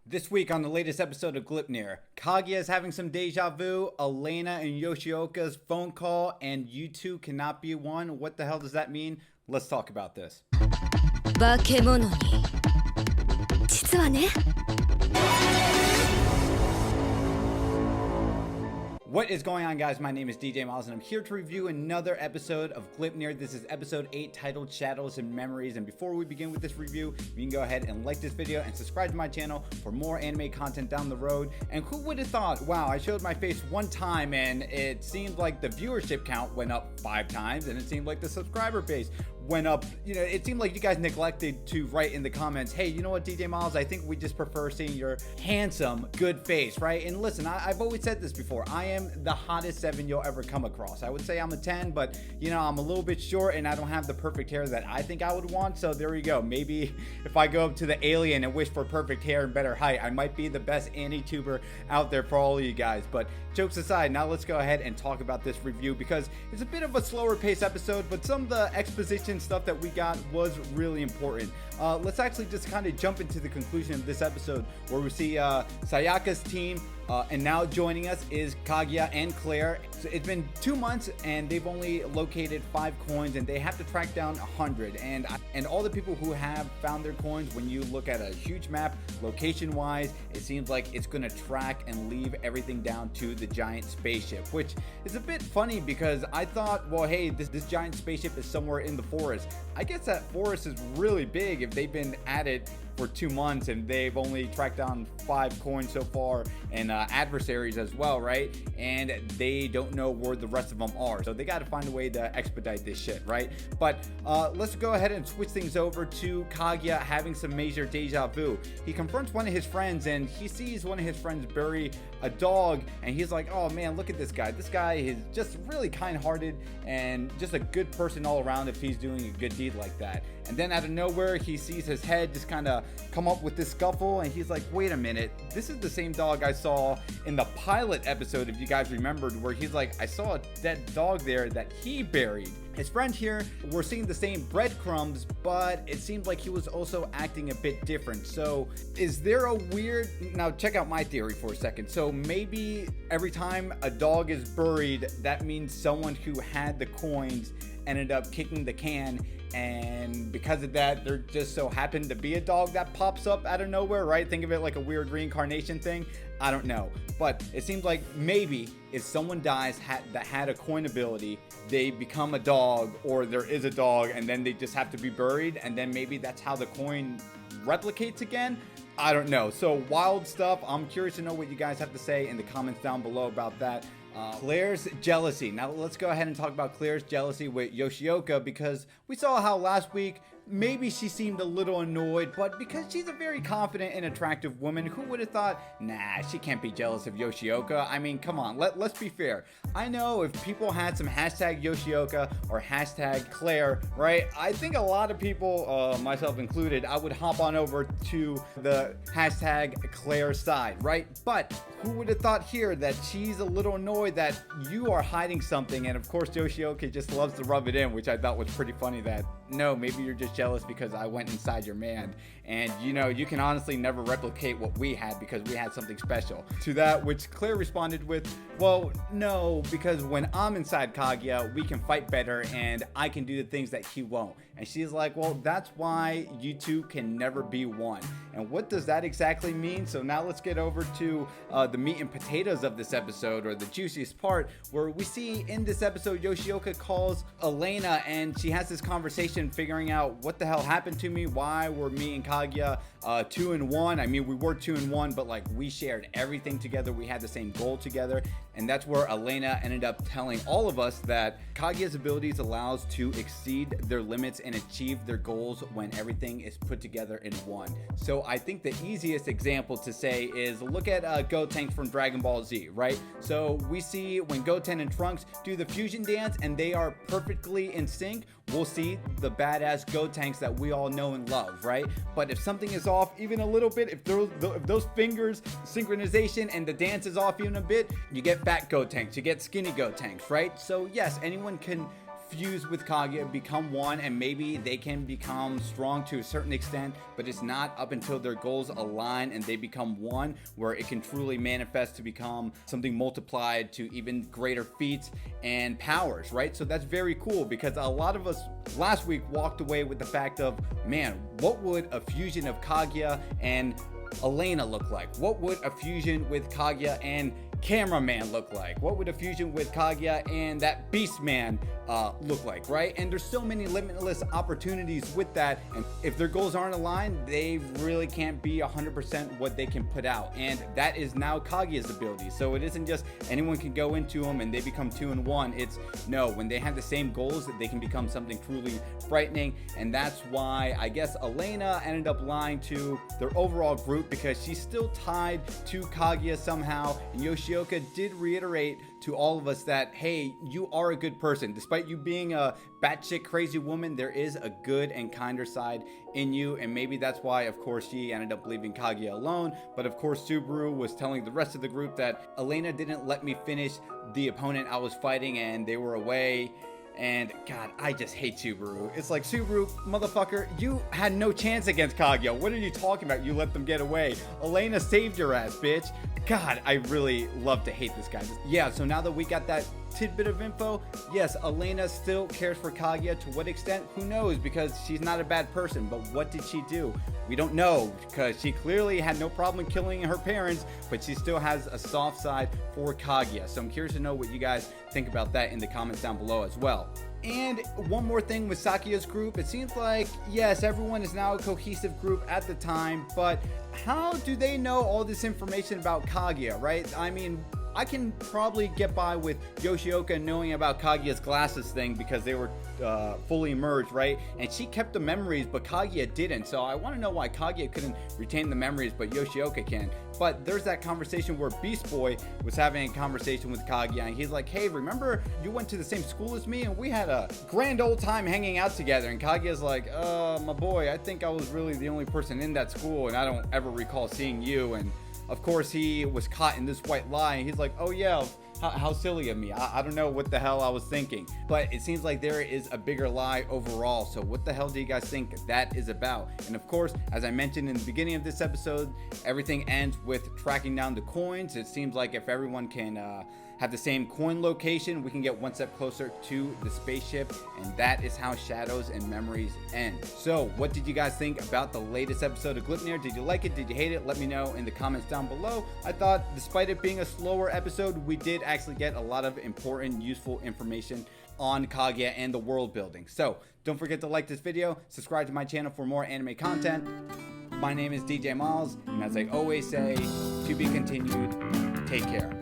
This week on the latest episode of Gleipnir, Kagaya is having some deja vu, Elena and Yoshioka's phone call, and you two cannot be one. What the hell does that mean? Let's talk about this. 化け物に実はね What is going on, guys? My name is DJ Milez, and I'm here to review another episode of Gleipnir. This is episode 8, titled Shadows and Memories. And before we begin with this review, you can go ahead and like this video and subscribe to my channel for more anime content down the road. And who would have thought, wow, I showed my face one time and it seemed like the viewership count went up 5 times, and it seemed like the subscriber base went up. You know, it seemed like you guys neglected to write in the comments, hey, you know what, DJ Milez, I think we just prefer seeing your handsome, good face, right? And listen, I've always said this before, I am the hottest 7 you'll ever come across. I would say I'm a 10, but you know, I'm a little bit short and I don't have the perfect hair that I think I would want, so there we go. Maybe if I go up to the alien and wish for perfect hair and better height, I might be the best anti-tuber out there for all of you guys. But jokes aside, now let's go ahead and talk about this review, because it's a bit of a slower pace episode, but some of the exposition stuff that we got was really important. Let's actually just kind of jump into the conclusion of this episode, where we see Sayaka's team, and now joining us is Kagaya and Claire. So it's been 2 months and they've only located 5 coins, and they have to track down 100. And all the people who have found their coins, when you look at a huge map, location wise, it seems like it's going to track and leave everything down to the giant spaceship, which is a bit funny because I thought, well, hey, this giant spaceship is somewhere in the forest. I guess that forest is really big if they've been at it for 2 months and they've only tracked down 5 coins so far, and adversaries as well, right? And they don't know where the rest of them are, so they got to find a way to expedite this shit, right? But let's go ahead and switch things over to Kagaya having some major deja vu. He confronts one of his friends and he sees one of his friends bury a dog, and he's like, oh man, look at this guy. This guy is just really kind-hearted and just a good person all around if he's doing a good deed like that. And then out of nowhere, he sees his head just kind of come up with this scuffle, and he's like, wait a minute, this is the same dog I saw in the pilot episode, if you guys remembered, where he's like, I saw a dead dog there that he buried. His friend here, we're seeing the same breadcrumbs, but it seemed like he was also acting a bit different. So is there a weird, now check out my theory for a second. So maybe every time a dog is buried, that means someone who had the coins ended up kicking the can, and because of that, there just so happened to be a dog that pops up out of nowhere, right? Think of it like a weird reincarnation thing. I don't know, but it seems like maybe if someone dies that had a coin ability, they become a dog, or there is a dog and then they just have to be buried, and then maybe that's how the coin replicates again. I don't know. So wild stuff. I'm curious to know what you guys have to say in the comments down below about that. Claire's jealousy. Now let's go ahead and talk about Claire's jealousy with Yoshioka, because we saw how last week maybe she seemed a little annoyed, but because she's a very confident and attractive woman, who would have thought, nah, she can't be jealous of Yoshioka? I mean, come on, let's be fair. I know if people had some hashtag Yoshioka or hashtag Claire, right? I think a lot of people, myself included, I would hop on over to the hashtag Claire side, right? But who would have thought here that she's a little annoyed that you are hiding something? And of course, Yoshioka just loves to rub it in, which I thought was pretty funny, that no, maybe you're just jealous because I went inside your man, and you know, you can honestly never replicate what we had because we had something special. To that, which Claire responded with, well, no, because when I'm inside Kagaya, we can fight better and I can do the things that he won't. And she's like, well, that's why you two can never be one. And what does that exactly mean? So now let's get over to the meat and potatoes of this episode, or the juiciest part, where we see in this episode Yoshioka calls Elena and she has this conversation figuring out what the hell happened to me. Why were me and Kagaya 2 and 1? I mean, we were 2 and 1, but like we shared everything together. We had the same goal together. And that's where Elena ended up telling all of us that Kagaya's abilities allows to exceed their limits and achieve their goals when everything is put together in one. So I think the easiest example to say is look at Gotenks from Dragon Ball Z, right? So we see when Goten and Trunks do the fusion dance and they are perfectly in sync, we'll see the badass Gotenks that we all know and love, right? But if something is off even a little bit, if those fingers synchronization and the dance is off even a bit, you get fat Gotenks, you get skinny Gotenks, right? So yes, anyone can fuse with Kagaya, become one, and maybe they can become strong to a certain extent, but it's not up until their goals align and they become one where it can truly manifest to become something multiplied to even greater feats and powers, right? So that's very cool, because a lot of us last week walked away with the fact of, man, what would a fusion of Kagaya and Elena look like? What would a fusion with Kagaya and Cameraman look like? What would a fusion with Kagaya and that Beast Man look like, right? And there's so many limitless opportunities with that, and if their goals aren't aligned, they really can't be 100% what they can put out, and that is now Kagaya's ability. So it isn't just anyone can go into them and they become 2 in 1. It's no, when they have the same goals, they can become something truly frightening, and that's why I guess Elena ended up lying to their overall group, because she's still tied to Kagaya somehow, and Yoshioka did reiterate to all of us that, hey, you are a good person. Despite you being a batshit crazy woman, there is a good and kinder side in you, and maybe that's why, of course, she ended up leaving Kagaya alone. But of course, Subaru was telling the rest of the group that Elena didn't let me finish the opponent I was fighting, and they were away. And God, I just hate Subaru. It's like, Subaru, motherfucker, you had no chance against Kagaya. What are you talking about? You let them get away. Elena saved your ass, bitch. God, I really love to hate this guy. Yeah, so now that we got that tidbit of info, yes, Elena still cares for Kagaya. To what extent? Who knows? Because she's not a bad person. But what did she do? We don't know, because she clearly had no problem killing her parents, but she still has a soft side for Kagaya. So I'm curious to know what you guys think about that in the comments down below as well. And one more thing with Sakuya's group, it seems like, yes, everyone is now a cohesive group at the time, but how do they know all this information about Kagaya, right? I mean, I can probably get by with Yoshioka knowing about Kagaya's glasses thing because they were fully merged, right? And she kept the memories, but Kagaya didn't. So I want to know why Kagaya couldn't retain the memories, but Yoshioka can. But there's that conversation where Beast Boy was having a conversation with Kagaya, and he's like, hey, remember you went to the same school as me and we had a grand old time hanging out together? And Kagaya's like, my boy, I think I was really the only person in that school and I don't ever recall seeing you. And of course, he was caught in this white lie, and he's like, oh yeah, how silly of me. I don't know what the hell I was thinking. But it seems like there is a bigger lie overall. So what the hell do you guys think that is about? And of course, as I mentioned in the beginning of this episode, everything ends with tracking down the coins. It seems like if everyone can have the same coin location, we can get one step closer to the spaceship, and that is how Shadows and Memories end. So what did you guys think about the latest episode of Gleipnir? Did you like it? Did you hate it? Let me know in the comments down below. I thought, despite it being a slower episode, we did actually get a lot of important, useful information on Kagaya and the world building. So don't forget to like this video, subscribe to my channel for more anime content. My name is DJ Miles, and as I always say, to be continued, take care.